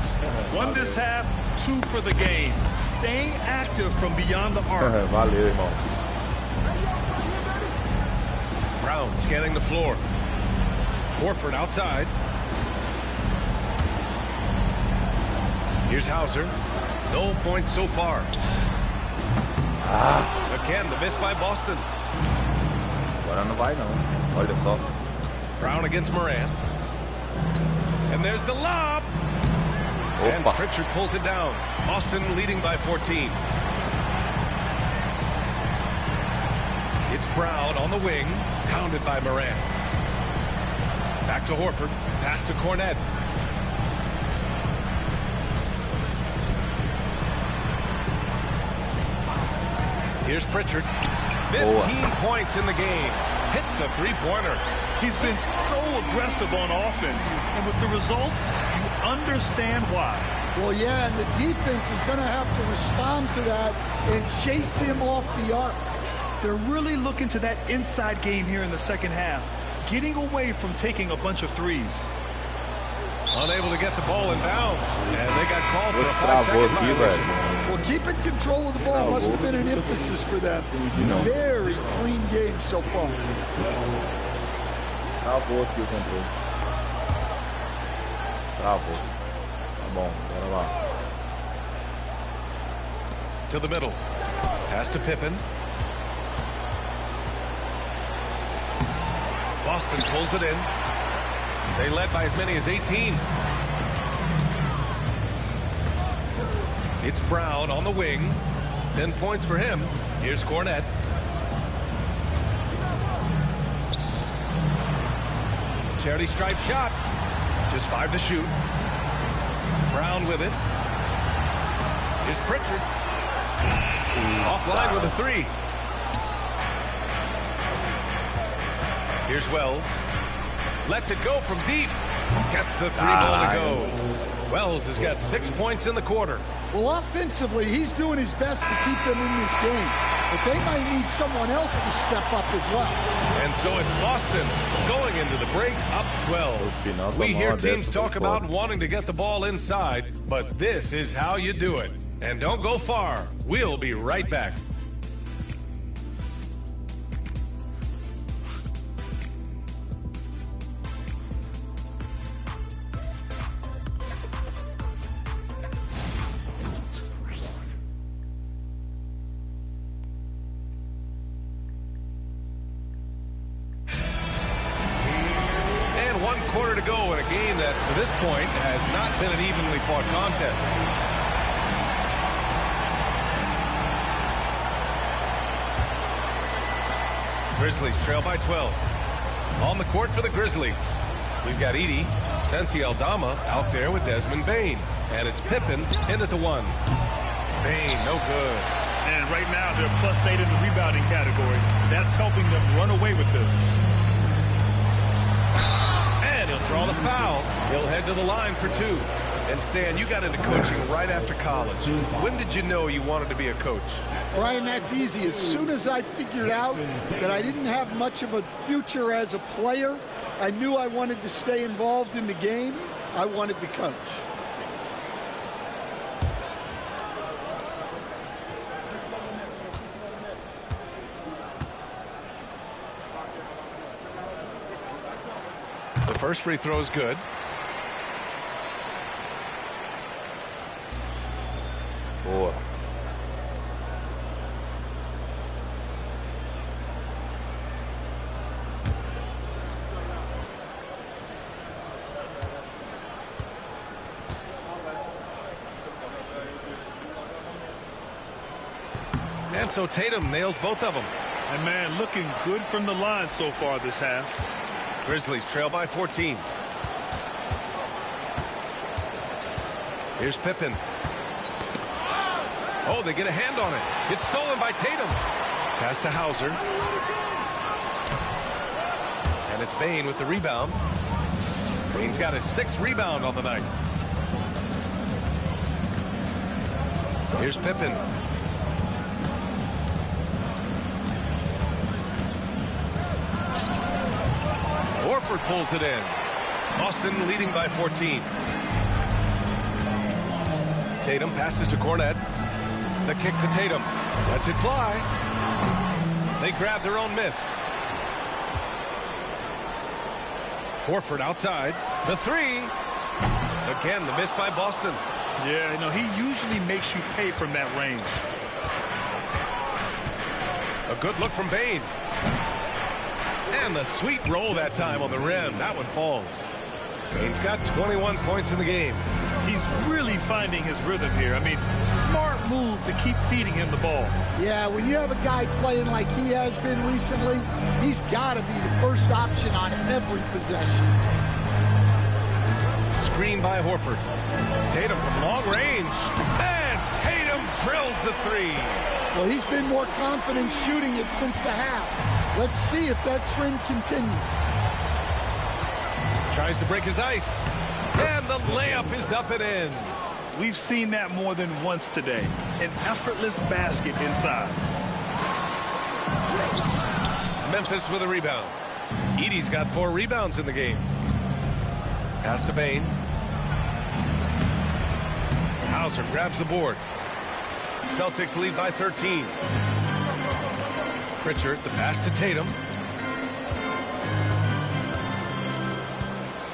1 this half, 2 for the game. Staying active from beyond the arc. Valeu, irmão. Brown scanning the floor. Horford outside. Here's Hauser. No points so far. Again, the miss by Boston. Agora não vai, não. Olha só. Brown against Morant. And there's the lob. Opa. And Pritchard pulls it down. Boston leading by 14. It's Brown on the wing, pounded by Morant. Back to Horford. Pass to Cornette. Here's Pritchard. 15 points in the game. Hits the three-pointer. He's been so aggressive on offense, and with the results, you understand why. Well, yeah, and the defense is going to have to respond to that and chase him off the arc. They're really looking to that inside game here in the second half, getting away from taking a bunch of threes. Unable to get the ball in bounds, and they got called for a 5-second violation. Well, keeping control of the ball must have been an emphasis for them. Very clean game so far. Travou aqui o controle. Travou. Tá bom, bora lá. To the middle. Pass to Pippen. Boston pulls it in. They led by as many as 18. It's Brown on the wing. 10 points for him. Here's Cornette. Charity stripe shot. Just 5 to shoot. Brown with it. Here's Pritchard. Offline with a 3. Here's Wells. Lets it go from deep. Gets the 3 ball to go. Wells has got 6 points in the quarter. Well, offensively, he's doing his best to keep them in this game. But they might need someone else to step up as well. And so it's Boston going into the break up 12. We hear teams talk about wanting to get the ball inside, but this is how you do it. And don't go far. We'll be right back. Quarter to go in a game that to this point has not been an evenly fought contest. Grizzlies trail by 12. On the court for the Grizzlies, we've got Edey Santi Aldama out there with Desmond Bane, and it's Pippen in at the 1. Bane no good. And right now they're +8 in the rebounding category. That's helping them run away with this. He'll draw the foul. He'll head to the line for 2. And Stan, you got into coaching right after college. When did you know you wanted to be a coach? Ryan, that's easy. As soon as I figured out that I didn't have much of a future as a player, I knew I wanted to stay involved in the game. I wanted to coach. The first free throw is good. Boa. And so Tatum nails both of them. And man, looking good from the line so far this half. Grizzlies trail by 14. Here's Pippen. Oh, they get a hand on it. It's stolen by Tatum. Pass to Hauser. And it's Bane with the rebound. Bane's got his 6th rebound on the night. Here's Pippen. Horford pulls it in. Boston leading by 14. Tatum passes to Cornette. The kick to Tatum. Lets it fly. They grab their own miss. Horford outside. The 3. Again, the miss by Boston. Yeah, you know, he usually makes you pay from that range. A good look from Bane. And the sweet roll that time on the rim. That one falls. Bane's got 21 points in the game. He's really finding his rhythm here. I mean, smart move to keep feeding him the ball. Yeah, when you have a guy playing like he has been recently, he's got to be the first option on every possession. Screen by Horford. Tatum from long range. And Tatum drills the 3. Well, he's been more confident shooting it since the half. Let's see if that trend continues. Tries to break his ice. And the layup is up and in. We've seen that more than once today. An effortless basket inside. Memphis with a rebound. Edey's got 4 rebounds in the game. Pass to Bane. Hauser grabs the board. Celtics lead by 13. Pritchard, the pass to Tatum.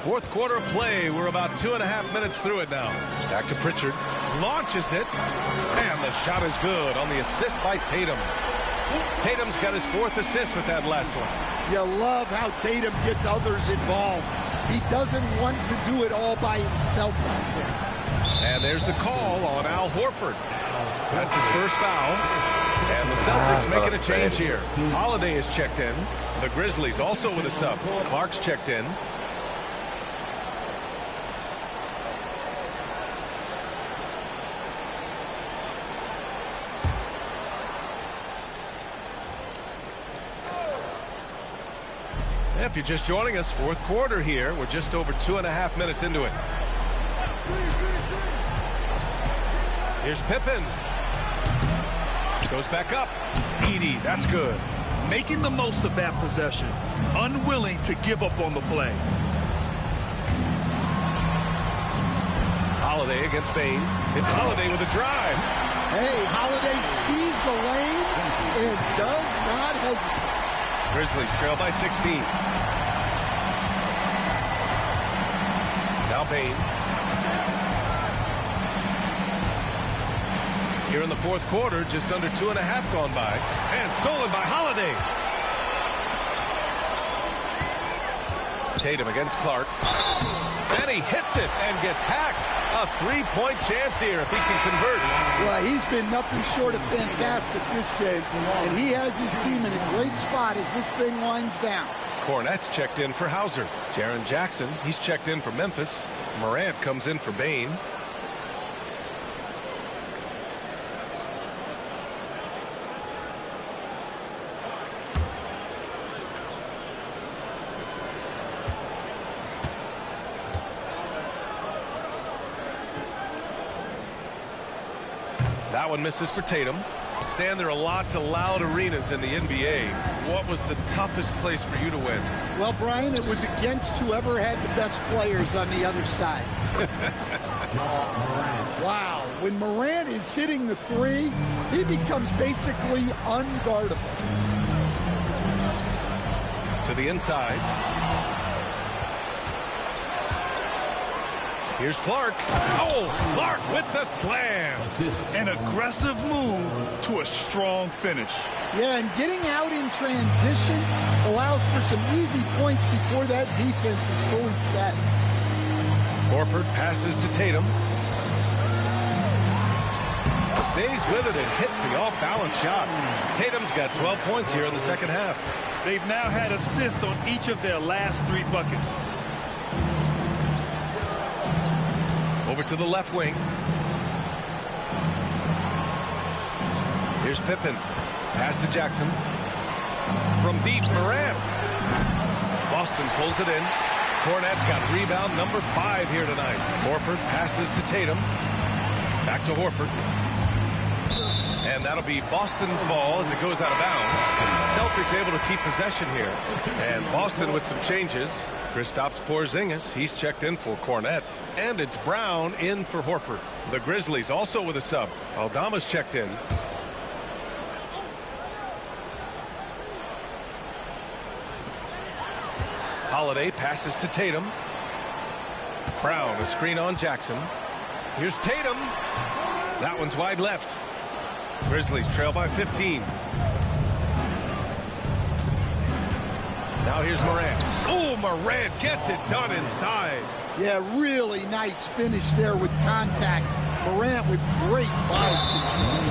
Fourth quarter of play. We're about 2.5 minutes through it now. Back to Pritchard. Launches it. And the shot is good on the assist by Tatum. Tatum's got his 4th assist with that last one. You love how Tatum gets others involved. He doesn't want to do it all by himself out there. And there's the call on Al Horford. That's his first foul. And the Celtics making a change here. Holiday is checked in. The Grizzlies also with a sub. Clark's checked in. If you're just joining us, 4th quarter here. We're just over 2.5 minutes into it. Here's Pippen. Goes back up. Edey, that's good. Making the most of that possession. Unwilling to give up on the play. Holiday against Bane. It's Holiday with a drive. Hey, Holiday sees the lane and does not hesitate. Grizzlies trail by 16. Now Bane. Here in the 4th quarter, just under 2.5 gone by. And stolen by Holiday. Tatum against Clark. And he hits it and gets hacked. A 3-point chance here if he can convert. Well, he's been nothing short of fantastic this game. And he has his team in a great spot as this thing winds down. Cornette's checked in for Hauser. Jaren Jackson, he's checked in for Memphis. Morant comes in for Bane. That one misses for Tatum. Stan, there are lots of loud arenas in the NBA. What was the toughest place for you to win? Well, Brian, it was against whoever had the best players on the other side. Wow. When Morant is hitting the 3, he becomes basically unguardable. To the inside. Here's Clark. Oh, Clark with the slam. An aggressive move to a strong finish. Yeah, and getting out in transition allows for some easy points before that defense is fully set. Horford passes to Tatum. Stays with it and hits the off-balance shot. Tatum's got 12 points here in the second half. They've now had assists on each of their last 3 buckets. Over to the left wing. Here's Pippen. Pass to Jackson. From deep, Morant. Boston pulls it in. Cornette's got rebound number 5 here tonight. Horford passes to Tatum. Back to Horford. And that'll be Boston's ball as it goes out of bounds. Celtics able to keep possession here. And Boston with some changes. Kristaps Porzingis, he's checked in for Cornette. And it's Brown in for Horford. The Grizzlies also with a sub. Aldama's checked in. Holiday passes to Tatum. Brown, a screen on Jackson. Here's Tatum. That one's wide left. Grizzlies trail by 15. Now here's Morant. Oh, Morant gets it done inside. Yeah, really nice finish there with contact. Morant with great body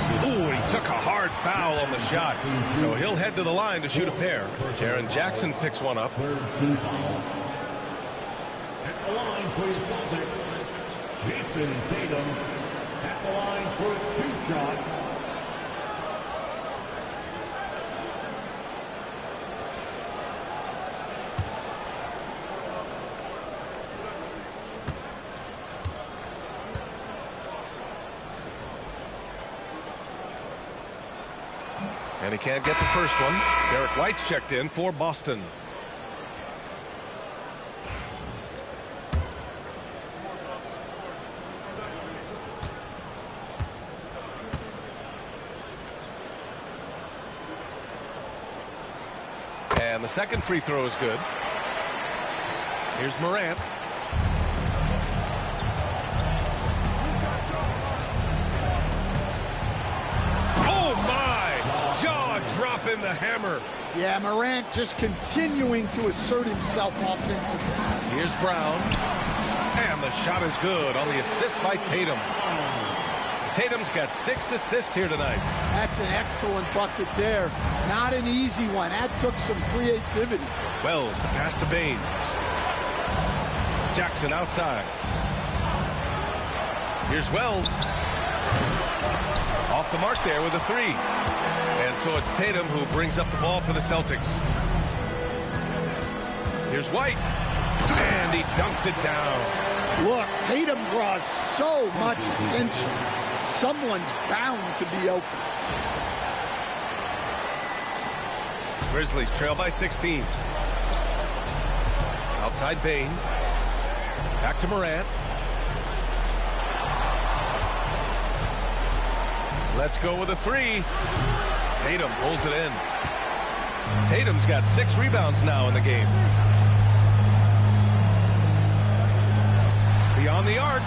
control. Oh, he took a hard foul on the shot. So he'll head to the line to shoot a pair. Jaren Jackson picks one up. At the line for the Celtics, Jason Tatum. At the line for 2 shots. And he can't get the first one. Derek White's checked in for Boston. And the second free throw is good. Here's Morant. in the hammer. Yeah, Morant just continuing to assert himself offensively. Here's Brown. And the shot is good on the assist by Tatum. Tatum's got 6 assists here tonight. That's an excellent bucket there. Not an easy one. That took some creativity. Wells, the pass to Bane. Jackson outside. Here's Wells. Off the mark there with a 3. And so it's Tatum who brings up the ball for the Celtics. Here's White. And he dunks it down. Look, Tatum draws so much attention. Someone's bound to be open. Grizzlies trail by 16. Outside Bane. Back to Morant. Let's go with a 3. Tatum pulls it in. Tatum's got 6 rebounds now in the game. Beyond the arc.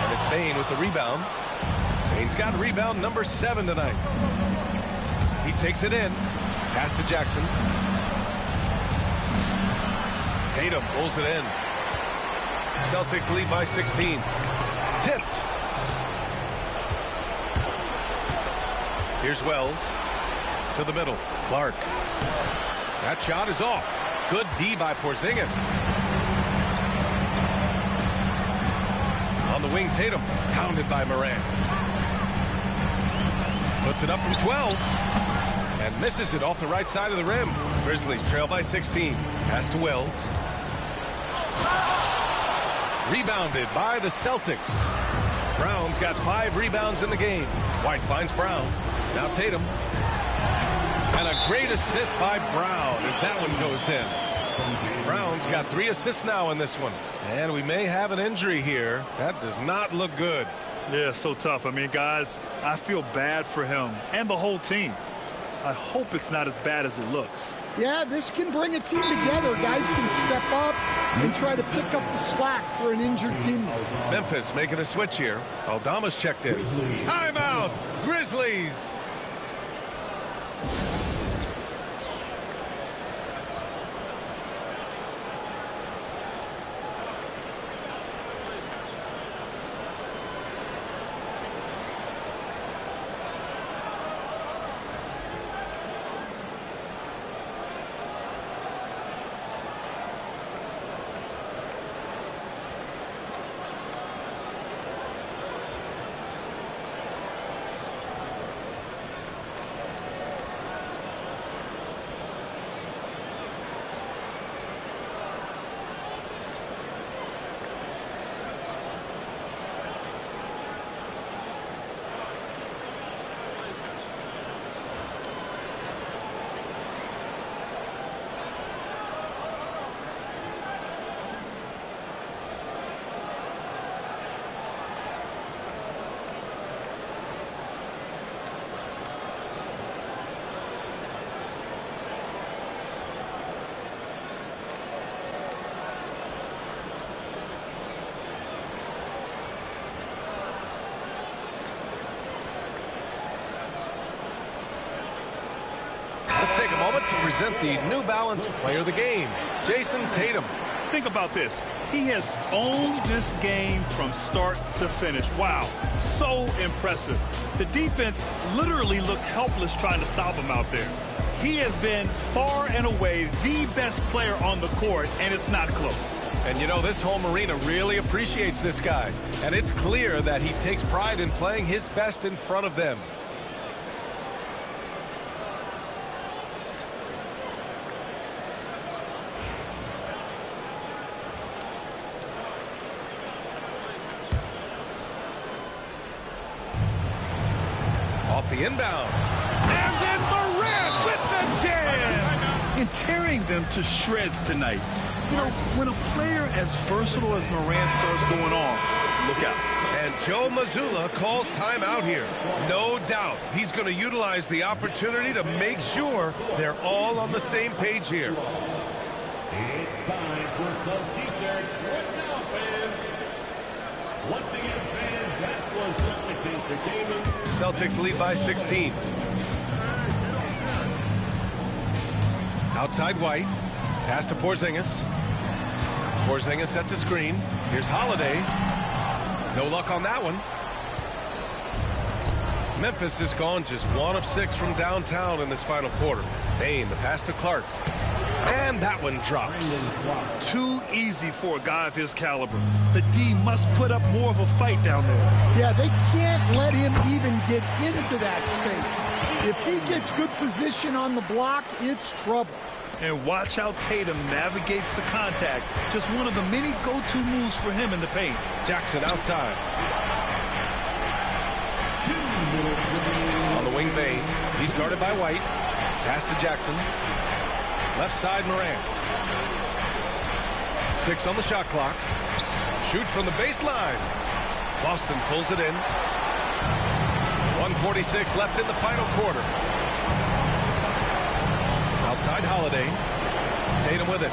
And it's Bane with the rebound. Bane's got rebound number 7 tonight. He takes it in. Pass to Jackson. Tatum pulls it in. Celtics lead by 16. Tipped. Here's Wells. To the middle. Clark. That shot is off. Good D by Porzingis. On the wing, Tatum. Pounded by Morant. Puts it up from 12. And misses it off the right side of the rim. Grizzlies trail by 16. Pass to Wells. Rebounded by the Celtics. Brown's got 5 rebounds in the game. White finds Brown. Now Tatum. And a great assist by Brown as that one goes in. Brown's got 3 assists now in this one. And we may have an injury here. That does not look good. Yeah, so tough. I mean, guys, I feel bad for him and the whole team. I hope it's not as bad as it looks. Yeah, this can bring a team together. Guys can step up and try to pick up the slack for an injured teammate. Memphis making a switch here. Aldama's checked in. Timeout, Grizzlies. Let's take a moment to present the New Balance Player of the Game, Jason Tatum. Think about this. He has owned this game from start to finish. Wow, so impressive. The defense literally looked helpless trying to stop him out there. He has been far and away the best player on the court, and it's not close. And you know, this home arena really appreciates this guy. And it's clear that he takes pride in playing his best in front of them. Off the inbound. And then Morant with the jam. And tearing them to shreds tonight. You know, when a player as versatile as Morant starts going off, look out. And Joe Mazzulla calls timeout here. No doubt he's going to utilize the opportunity to make sure they're all on the same page here. It's time for some t-shirts. What now, fans? Once again, fans, that was Celtics Entertainment. Celtics lead by 16. Outside White. Pass to Porzingis. Porzingis sets a screen. Here's Holiday. No luck on that one. Memphis has gone just 1 of 6 from downtown in this final quarter. Bane, the pass to Clark. And that one drops. Too easy for a guy of his caliber. The D must put up more of a fight down there. Yeah, they can't let him even get into that space. If he gets good position on the block, it's trouble. And watch how Tatum navigates the contact. Just one of the many go-to moves for him in the paint. Jackson outside. On the wing, Bane. He's guarded by White. Pass to Jackson. Left side, Moran. 6 on the shot clock. Shoot from the baseline. Boston pulls it in. 1:46 left in the final quarter. Outside Holiday. Tatum with it.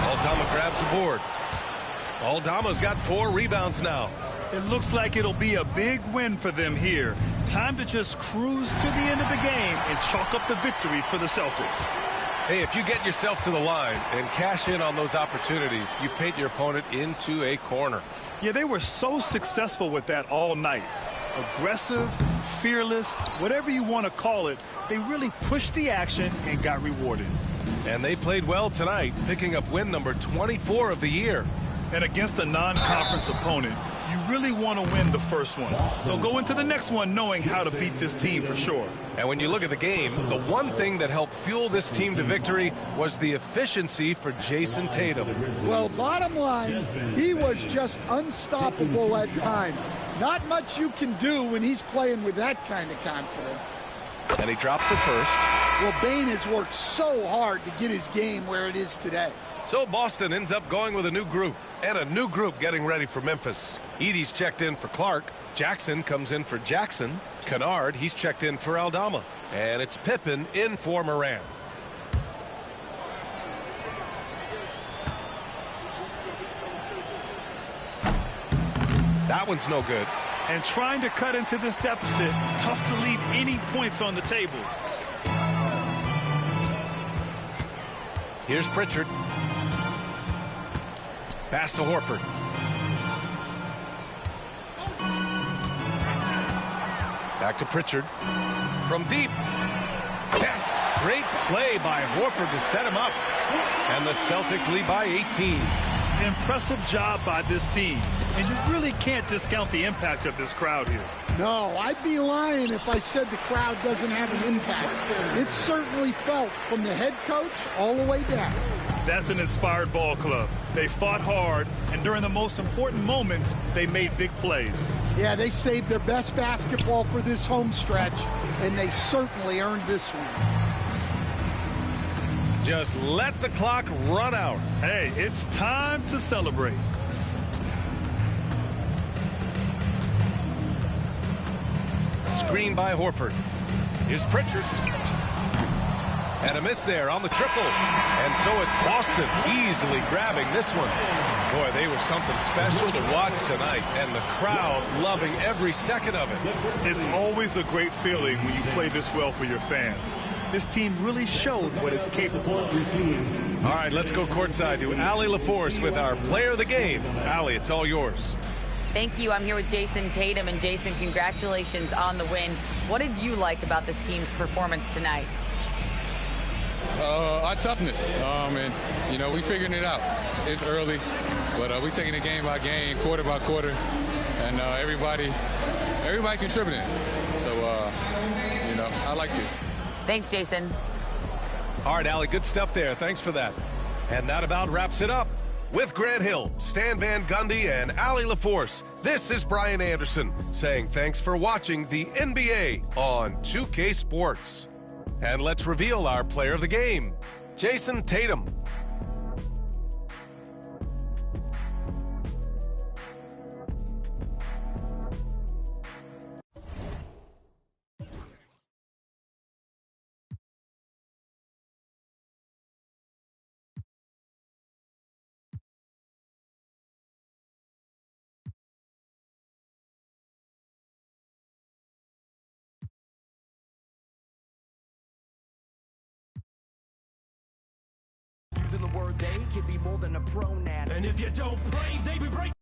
Aldama grabs the board. Aldama's got 4 rebounds now. It looks like it'll be a big win for them here. Time to just cruise to the end of the game and chalk up the victory for the Celtics. Hey, if you get yourself to the line and cash in on those opportunities, you paint your opponent into a corner. Yeah, they were so successful with that all night. Aggressive, fearless, whatever you want to call it, they really pushed the action and got rewarded. And they played well tonight, picking up win number 24 of the year. And against a non-conference opponent, you really want to win the first one. They'll go into the next one knowing how to beat this team for sure. And when you look at the game, the one thing that helped fuel this team to victory was the efficiency for Jason Tatum. Well, bottom line, he was just unstoppable at times. Not much you can do when he's playing with that kind of confidence. And he drops it first. Well, Bane has worked so hard to get his game where it is today. So Boston ends up going with a new group, and a new group getting ready for Memphis. Edey's checked in for Clark. Jackson comes in for Jackson. Kennard, he's checked in for Aldama. And it's Pippen in for Moran. That one's no good. And trying to cut into this deficit, tough to leave any points on the table. Here's Pritchard. Pass to Horford. Back to Pritchard. From deep. Yes! Great play by Horford to set him up. And the Celtics lead by 18. Impressive job by this team. And you really can't discount the impact of this crowd here. No, I'd be lying if I said the crowd doesn't have an impact. It's certainly felt from the head coach all the way down. That's an inspired ball club. They fought hard, and during the most important moments, they made big plays. Yeah, they saved their best basketball for this home stretch, and they certainly earned this one. Just let the clock run out. Hey, it's time to celebrate. Screen by Horford. Here's Pritchard. And a miss there on the triple. And so it's Boston easily grabbing this one. Boy, they were something special to watch tonight, and the crowd loving every second of it. It's always a great feeling when you play this well for your fans. This team really showed what it's capable of. All right, let's go courtside to Allie LaForce with our player of the game. Allie, it's all yours. Thank you. I'm here with Jason Tatum. And Jason, congratulations on the win. What did you like about this team's performance tonight? Our toughness. And, you know, we figuring it out. It's early, but we taking it game by game, quarter by quarter, and everybody contributing. So, you know, I like it. Thanks, Jason. All right, Allie, good stuff there. Thanks for that. And that about wraps it up. With Grant Hill, Stan Van Gundy, and Allie LaForce, this is Brian Anderson saying thanks for watching the NBA on 2K Sports. And let's reveal our player of the game, Jason Tatum. word they can be more than a pronoun. And if you don't pray, they be breaking.